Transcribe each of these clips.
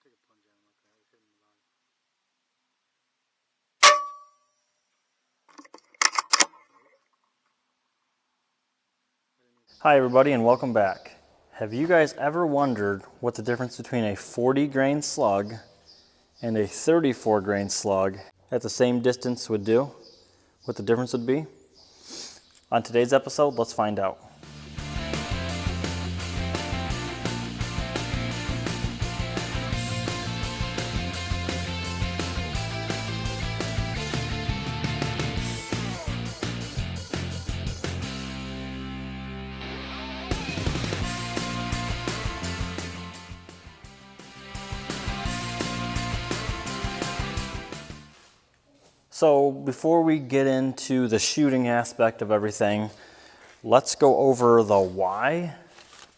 take a plunge at him like that. Just hit him in the body. Hi everybody and welcome back. Have you guys ever wondered what the difference between a 40 grain slug and a 34 grain slug at the same distance would do? What the difference would be? On today's episode, let's find out. So before we get into the shooting aspect of everything, let's go over the why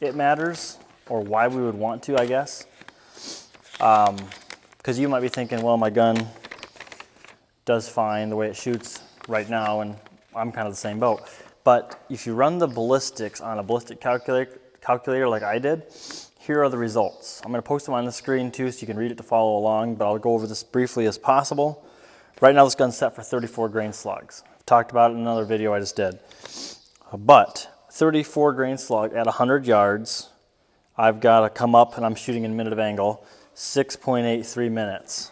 it matters, or why we would want to, I guess. Because you might be thinking, well, my gun does fine the way it shoots right now, and I'm kind of the same boat. But if you run the ballistics on a ballistic calculator like I did, here are the results. I'm going to post them on the screen too so you can read it to follow along, but I'll go over this briefly as possible. Right now this gun's set for 34 grain slugs. I've talked about it in another video I just did. But 34 grain slug at 100 yards, I've got to come up, and I'm shooting in minute of angle, 6.83 minutes.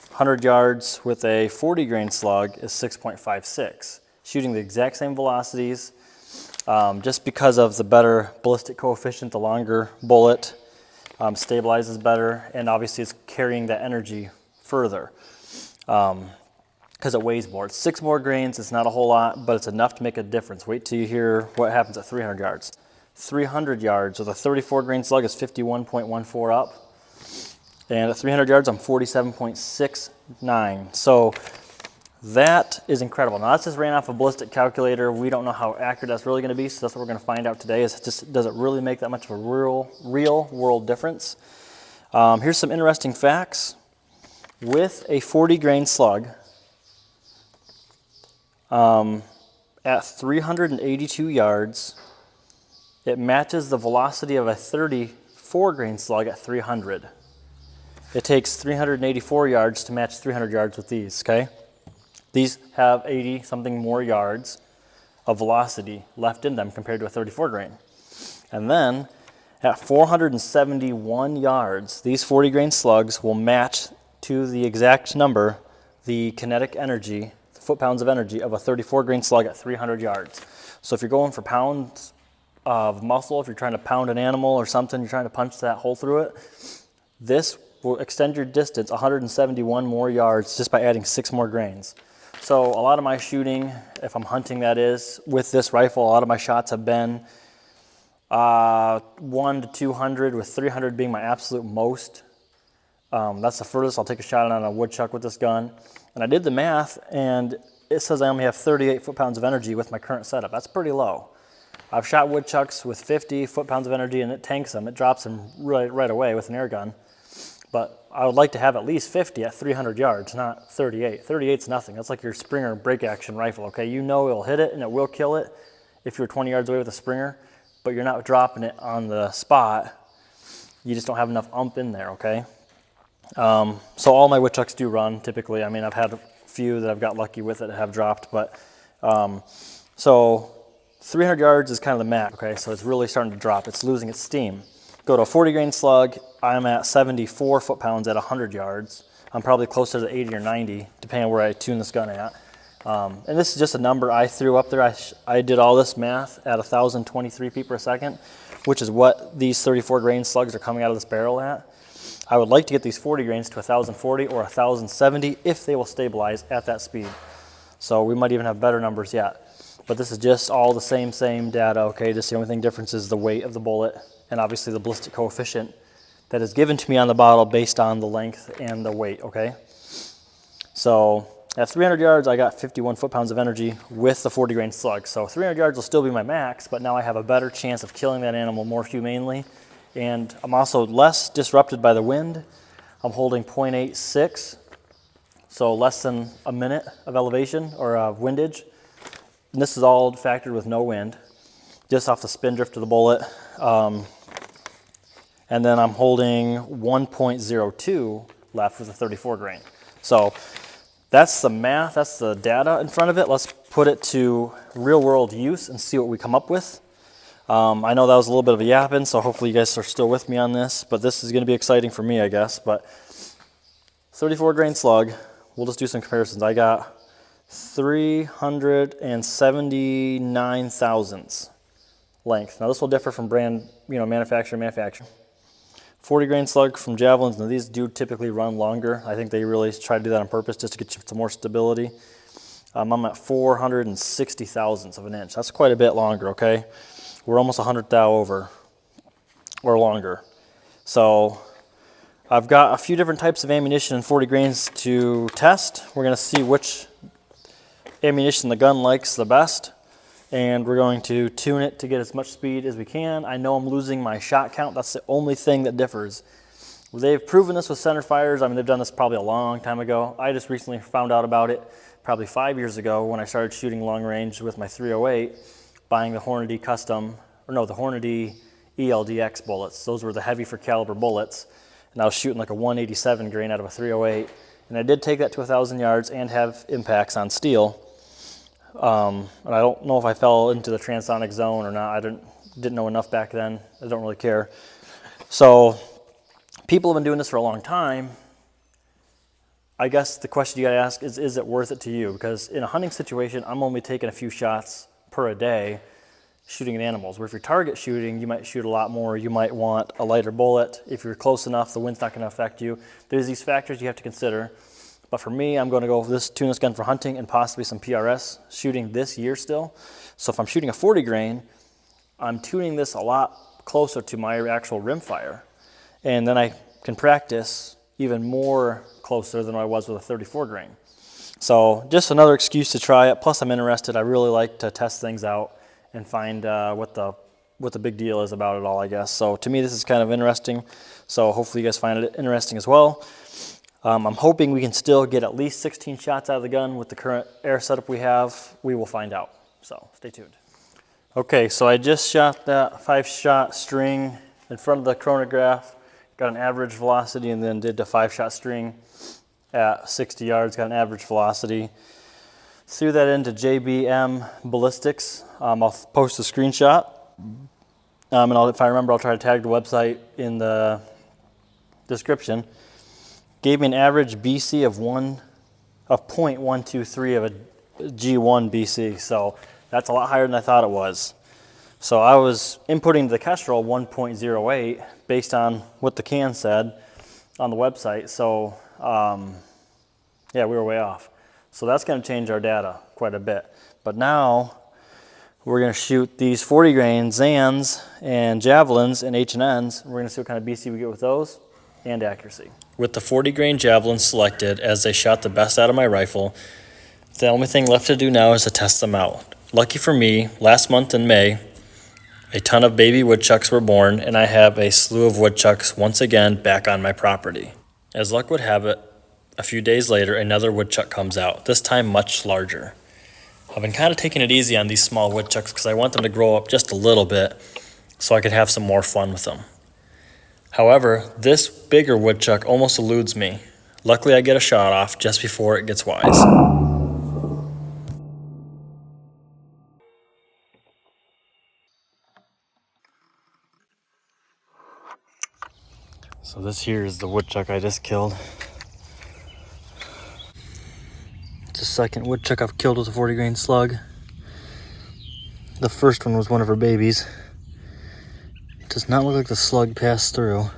100 yards with a 40 grain slug is 6.56. Shooting the exact same velocities, just because of the better ballistic coefficient, the longer bullet stabilizes better, and obviously it's carrying that energy further. Because it weighs more. It's 6 more grains, it's not a whole lot, but it's enough to make a difference. Wait till you hear what happens at 300 yards. 300 yards with a 34 grain slug is 51.14 up. And at 300 yards, I'm 47.69. So that is incredible. Now that's just ran off a ballistic calculator. We don't know how accurate that's really gonna be, so that's what we're gonna find out today, is just, does it really make that much of a real world difference? Here's some interesting facts. With a 40 grain slug, at 382 yards, it matches the velocity of a 34 grain slug at 300. It takes 384 yards to match 300 yards with these, okay? These have 80 something more yards of velocity left in them compared to a 34 grain. And then at 471 yards, these 40 grain slugs will match to the exact number the kinetic energy, foot-pounds of energy of a 34 grain slug at 300 yards. So if you're going for pounds of muscle, if you're trying to pound an animal or something, you're trying to punch that hole through it, this will extend your distance 171 more yards just by adding 6 more grains. So a lot of my shooting, if I'm hunting that is, with this rifle, a lot of my shots have been 1 to 200, with 300 being my absolute most. That's the furthest I'll take a shot on a woodchuck with this gun. And I did the math, and it says I only have 38 foot-pounds of energy with my current setup. That's pretty low. I've shot woodchucks with 50 foot-pounds of energy, and it tanks them. It drops them right away with an air gun. But I would like to have at least 50 at 300 yards, not 38. 38's nothing. That's like your Springer break-action rifle, okay? You know it'll hit it, and it will kill it if you're 20 yards away with a Springer, but you're not dropping it on the spot. You just don't have enough ump in there, okay? So all my woodchucks do run typically. I mean, I've had a few that I've got lucky with it have dropped, but so 300 yards is kind of the max, okay? So it's really starting to drop. It's losing its steam. Go to a 40 grain slug, I'm at 74 foot-pounds at 100 yards. I'm probably closer to 80 or 90, depending on where I tune this gun at. And this is just a number I threw up there. I did all this math at 1,023 feet per second, which is what these 34 grain slugs are coming out of this barrel at. I would like to get these 40 grains to 1,040 or 1,070 if they will stabilize at that speed. So we might even have better numbers yet. But this is just all the same data, okay? Just the only thing difference is the weight of the bullet and obviously the ballistic coefficient that is given to me on the bottle based on the length and the weight, okay? So at 300 yards, I got 51 foot-pounds of energy with the 40 grain slug. So 300 yards will still be my max, but now I have a better chance of killing that animal more humanely. And I'm also less disrupted by the wind. I'm holding 0.86, so less than a minute of elevation or windage. And this is all factored with no wind, just off the spin drift of the bullet. And then I'm holding 1.02 left with a 34 grain. So that's the math, that's the data in front of it. Let's put it to real world use and see what we come up with. I know that was a little bit of a yapping, so hopefully you guys are still with me on this, but this is going to be exciting for me, I guess. But 34 grain slug, we'll just do some comparisons. I got 379 thousandths length. Now this will differ from brand, manufacturer to manufacturer. 40 grain slug from Javelins. Now these do typically run longer. I think they really try to do that on purpose just to get you some more stability. I'm at 460 thousandths of an inch. That's quite a bit longer, okay? We're almost 100 thou over or longer. So I've got a few different types of ammunition in 40 grains to test. We're gonna see which ammunition the gun likes the best, and we're going to tune it to get as much speed as we can. I know I'm losing my shot count. That's the only thing that differs. They've proven this with center fires. I mean, they've done this probably a long time ago. I just recently found out about it probably 5 years ago when I started shooting long range with my 308, buying the Hornady the Hornady ELDX bullets. Those were the heavy for caliber bullets. And I was shooting like a 187 grain out of a 308. And I did take that to 1,000 yards and have impacts on steel. And I don't know if I fell into the transonic zone or not. I didn't know enough back then. I don't really care. So people have been doing this for a long time. I guess the question you gotta ask is it worth it to you? Because in a hunting situation, I'm only taking a few shots per a day shooting at animals. Where if you're target shooting, you might shoot a lot more. You might want a lighter bullet. If you're close enough, the wind's not gonna affect you. There's these factors you have to consider. But for me, I'm gonna go tune this gun for hunting and possibly some PRS shooting this year still. So if I'm shooting a 40 grain, I'm tuning this a lot closer to my actual rimfire. And then I can practice even more closer than I was with a 34 grain. So just another excuse to try it. Plus I'm interested. I really like to test things out and find what the big deal is about it all, I guess. So to me, this is kind of interesting. So hopefully you guys find it interesting as well. I'm hoping we can still get at least 16 shots out of the gun with the current air setup we have. We will find out, so stay tuned. Okay, so I just shot that 5-shot string in front of the chronograph, got an average velocity, and then did the 5-shot string at 60 yards, got an average velocity. Threw that into JBM Ballistics. I'll post a screenshot, and if I remember, I'll try to tag the website in the description. Gave me an average BC of 0.123 of a G1 BC, so that's a lot higher than I thought it was. So I was inputting the Kestrel 1.08 based on what the can said on the website, so yeah, we were way off. So that's going to change our data quite a bit. But now we're going to shoot these 40 grain Zans and Javelins and H&Ns. We're going to see what kind of BC we get with those and accuracy. With the 40 grain Javelin selected as they shot the best out of my rifle, the only thing left to do now is to test them out. Lucky for me, last month in May, a ton of baby woodchucks were born, and I have a slew of woodchucks once again back on my property. As luck would have it, a few days later, another woodchuck comes out, this time much larger. I've been kind of taking it easy on these small woodchucks because I want them to grow up just a little bit so I could have some more fun with them. However, this bigger woodchuck almost eludes me. Luckily, I get a shot off just before it gets wise. So this here is the woodchuck I just killed. It's the second woodchuck I've killed with a 40 grain slug. The first one was one of her babies. It does not look like the slug passed through.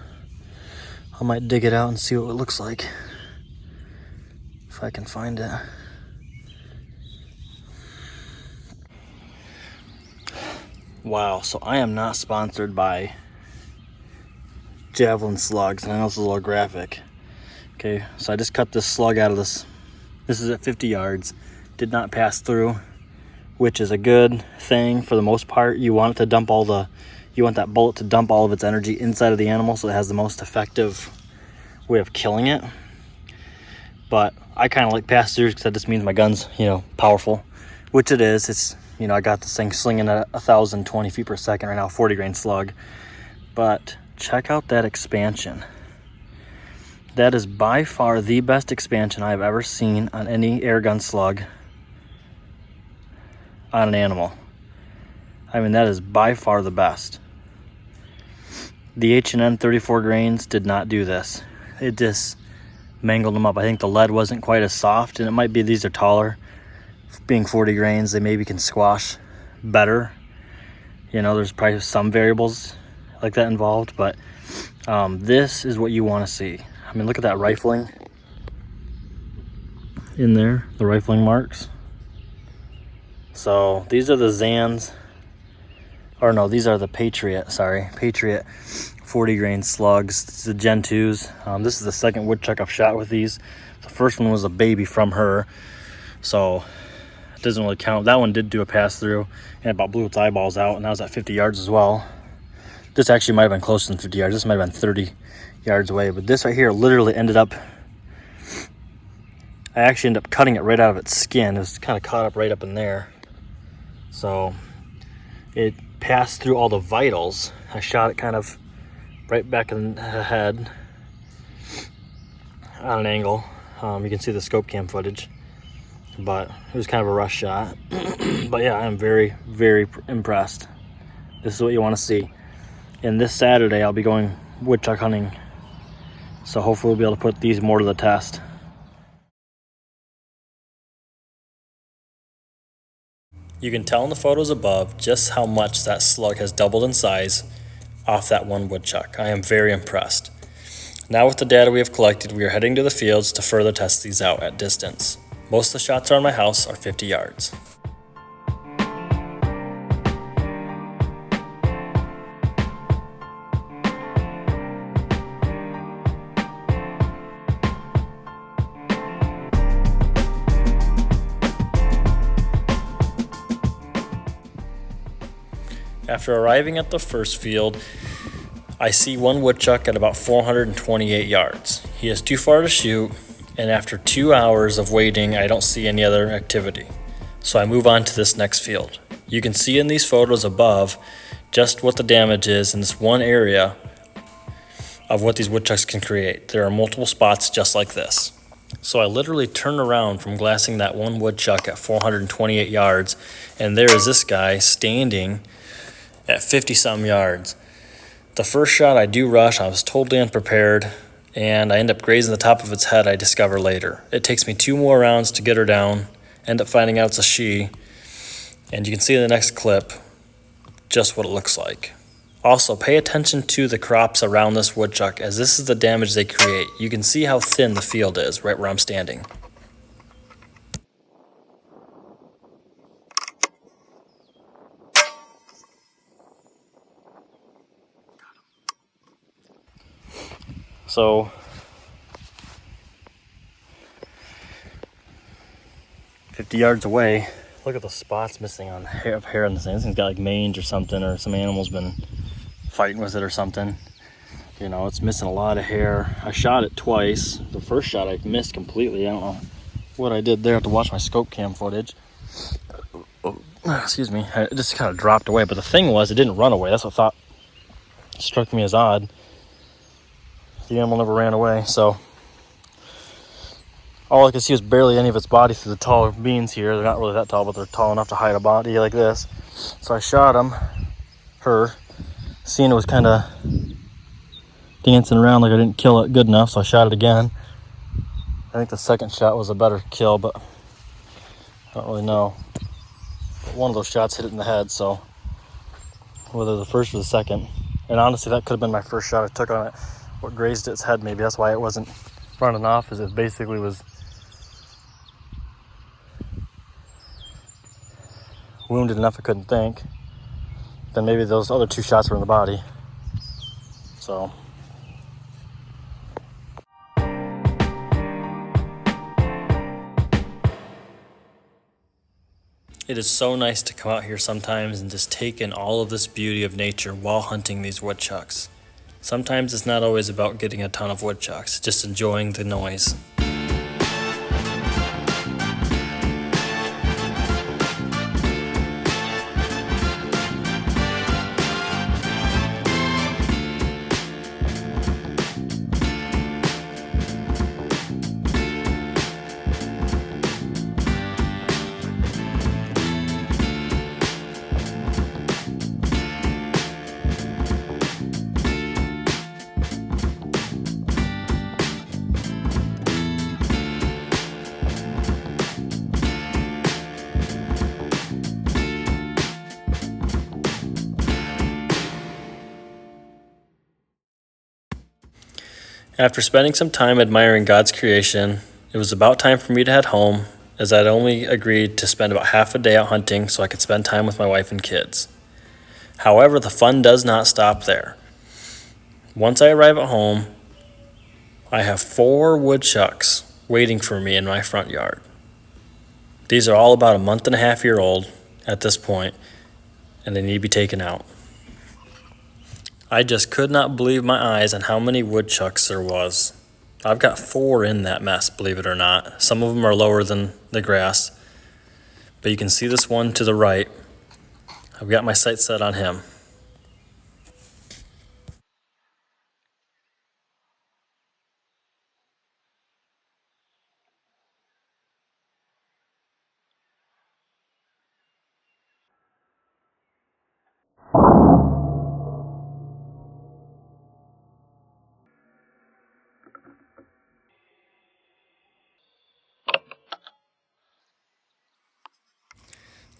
I might dig it out and see what it looks like, if I can find it. Wow, so I am not sponsored by Javelin slugs, and I know this is a little graphic. Okay, so I just cut this slug out of this. This is at 50 yards. Did not pass through, which is a good thing for the most part. You want it to dump you want that bullet to dump all of its energy inside of the animal so it has the most effective way of killing it. But I kind of like pass-throughs because that just means my gun's, powerful, which it is. It's, I got this thing slinging at 1,020 feet per second right now, 40 grain slug. But check out that expansion. That is by far the best expansion I've ever seen on any airgun slug on an animal. I mean, that is by far the best. The H&N 34 grains did not do this. It just mangled them up. I think the lead wasn't quite as soft, and it might be these are taller. Being 40 grains, they maybe can squash better. You know, there's probably some variables like that involved, but this is what you want to see. I mean, look at that rifling in there, the rifling marks. So these are the Zans, or no, these are the Patriot 40 grain slugs. This is the Gen 2s. This is the second woodchuck I've shot with these. The first one was a baby from her, so it doesn't really count. That one did do a pass through and about blew its eyeballs out, and that was at 50 yards as well. This actually might have been closer than 50 yards. This might have been 30 yards away, but this right here literally ended up, I actually ended up cutting it right out of its skin. It was kind of caught up right up in there. So it passed through all the vitals. I shot it kind of right back in the head on an angle. You can see the scope cam footage, but it was kind of a rush shot. But yeah, I'm very, very impressed. This is what you want to see. And this Saturday I'll be going woodchuck hunting, so hopefully we'll be able to put these more to the test. You can tell in the photos above just how much that slug has doubled in size off that one woodchuck. I am very impressed. Now with the data we have collected, we are heading to the fields to further test these out at distance. Most of the shots around my house are 50 yards. After arriving at the first field, I see one woodchuck at about 428 yards. He is too far to shoot, and after 2 hours of waiting, I don't see any other activity. So I move on to this next field. You can see in these photos above just what the damage is in this one area of what these woodchucks can create. There are multiple spots just like this. So I literally turn around from glassing that one woodchuck at 428 yards, and there is this guy standing at 50-some yards. The first shot I do rush. I was totally unprepared, and I end up grazing the top of its head, I discover later. It takes me 2 more rounds to get her down, end up finding out it's a she, and you can see in the next clip just what it looks like. Also, pay attention to the crops around this woodchuck, as this is the damage they create. You can see how thin the field is right where I'm standing. So 50 yards away, look at the spots missing on hair in this thing. This thing's got like mange or something, or some animal's been fighting with it or something. You know, it's missing a lot of hair. I shot it twice. The first shot I missed completely. I don't know what I did there. I have to watch my scope cam footage. Excuse me. It just kind of dropped away, but the thing was, it didn't run away. That's what struck me as odd. The animal never ran away, so all I could see was barely any of its body through the tall beans here. They're not really that tall, but they're tall enough to hide a body like this. So I shot her, seeing it was kind of dancing around like I didn't kill it good enough, so I shot it again. I think the second shot was a better kill, but I don't really know. But one of those shots hit it in the head, so whether the first or the second. And honestly, that could have been my first shot I took on it. What grazed its head, maybe that's why it wasn't running off, is it basically was wounded enough I couldn't think. Then maybe those other 2 shots were in the body. So it is so nice to come out here sometimes and just take in all of this beauty of nature while hunting these woodchucks. Sometimes it's not always about getting a ton of woodchucks, just enjoying the noise. After spending some time admiring God's creation, it was about time for me to head home, as I'd only agreed to spend about half a day out hunting so I could spend time with my wife and kids. However, the fun does not stop there. Once I arrive at home, I have 4 woodchucks waiting for me in my front yard. These are all about a month and a half year old at this point, and they need to be taken out. I just could not believe my eyes on how many woodchucks there was. I've got 4 in that mess, believe it or not. Some of them are lower than the grass, but you can see this one to the right. I've got my sights set on him.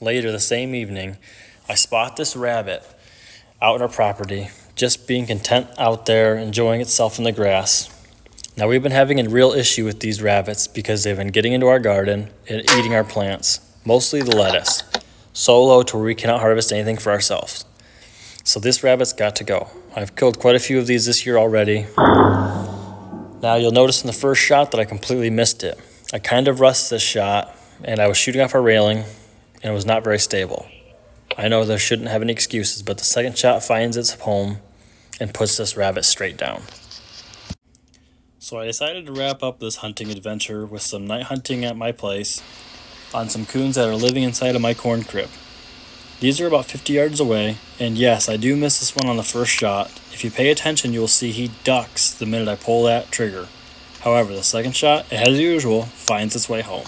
Later the same evening, I spot this rabbit out on our property, just being content out there, enjoying itself in the grass. Now, we've been having a real issue with these rabbits because they've been getting into our garden and eating our plants, mostly the lettuce, so low to where we cannot harvest anything for ourselves. So this rabbit's got to go. I've killed quite a few of these this year already. Now, you'll notice in the first shot that I completely missed it. I kind of rushed this shot, and I was shooting off our railing, and it was not very stable. I know there shouldn't have any excuses, but the second shot finds its home and puts this rabbit straight down. So I decided to wrap up this hunting adventure with some night hunting at my place on some coons that are living inside of my corn crib. These are about 50 yards away, and yes, I do miss this one on the first shot. If you pay attention, you will see he ducks the minute I pull that trigger. However, the second shot, as usual, finds its way home.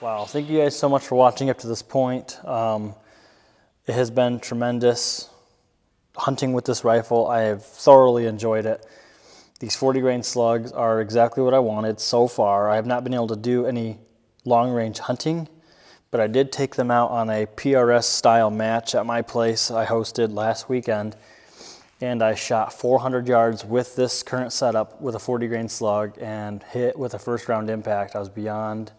Wow, thank you guys so much for watching up to this point. It has been tremendous hunting with this rifle. I have thoroughly enjoyed it. These 40 grain slugs are exactly what I wanted so far. I have not been able to do any long range hunting, but I did take them out on a PRS style match at my place I hosted last weekend, and I shot 400 yards with this current setup with a 40 grain slug and hit with a first round impact. I was beyond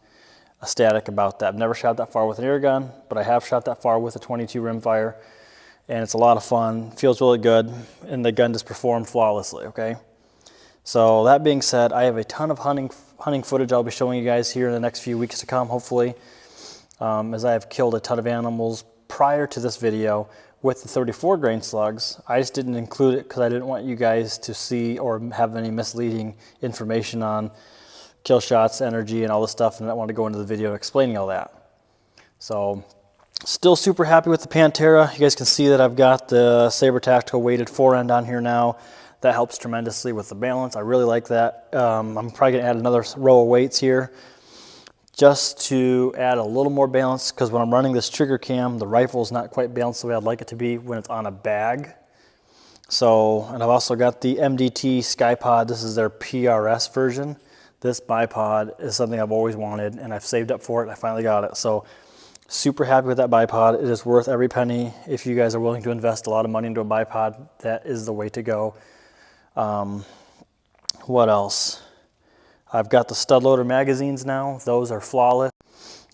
ecstatic about that. I've never shot that far with an air gun, but I have shot that far with a 22 rimfire, and it's a lot of fun, feels really good, and the gun just performed flawlessly, okay? So that being said, I have a ton of hunting footage I'll be showing you guys here in the next few weeks to come, hopefully, as I have killed a ton of animals prior to this video with the 34 grain slugs. I just didn't include it because I didn't want you guys to see or have any misleading information on kill shots, energy, and all this stuff, and I want to go into the video explaining all that. So, still super happy with the Panthera. You guys can see that I've got the Saber Tactical weighted forend on here now. That helps tremendously with the balance. I really like that. I'm probably going to add another row of weights here just to add a little more balance, because when I'm running this trigger cam, the rifle is not quite balanced the way I'd like it to be when it's on a bag. So, and I've also got the MDT SkyPod. This is their PRS version. This bipod is something I've always wanted, and I've saved up for it, and I finally got it. So super happy with that bipod. It is worth every penny. If you guys are willing to invest a lot of money into a bipod, that is the way to go. What else? I've got the stud loader magazines now. Those are flawless.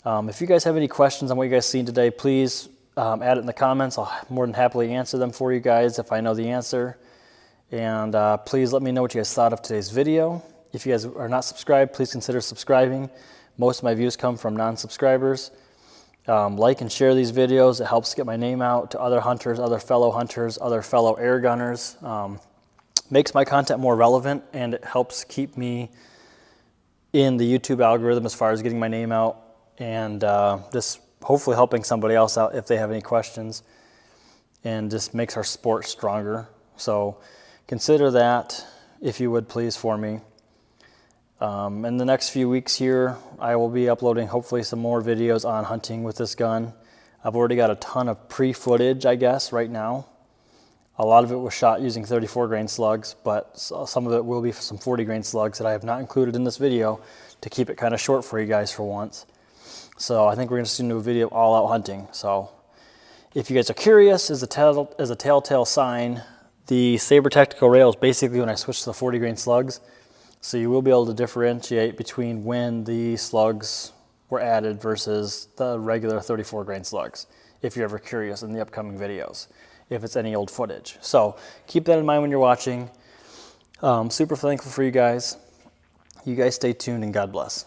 If you guys have any questions on what you guys seen today, please add it in the comments. I'll more than happily answer them for you guys if I know the answer. And please let me know what you guys thought of today's video. If you guys are not subscribed, please consider subscribing. Most of my views come from non-subscribers. Like and share these videos. It helps get my name out to other hunters, other fellow air gunners. Makes my content more relevant, and it helps keep me in the YouTube algorithm as far as getting my name out, and just hopefully helping somebody else out if they have any questions, and just makes our sport stronger. So consider that, if you would please, for me. In the next few weeks here, I will be uploading hopefully some more videos on hunting with this gun. I've already got a ton of pre-footage, I guess, right now. A lot of it was shot using 34 grain slugs, but some of it will be some 40 grain slugs that I have not included in this video to keep it kind of short for you guys for once. So I think we're going to do a video all out hunting. So if you guys are curious, as a telltale sign, the Saber Tactical Rail is basically when I switched to the 40 grain slugs. So you will be able to differentiate between when the slugs were added versus the regular 34 grain slugs, if you're ever curious in the upcoming videos, if it's any old footage. So keep that in mind when you're watching. Super thankful for you guys. You guys stay tuned, and God bless.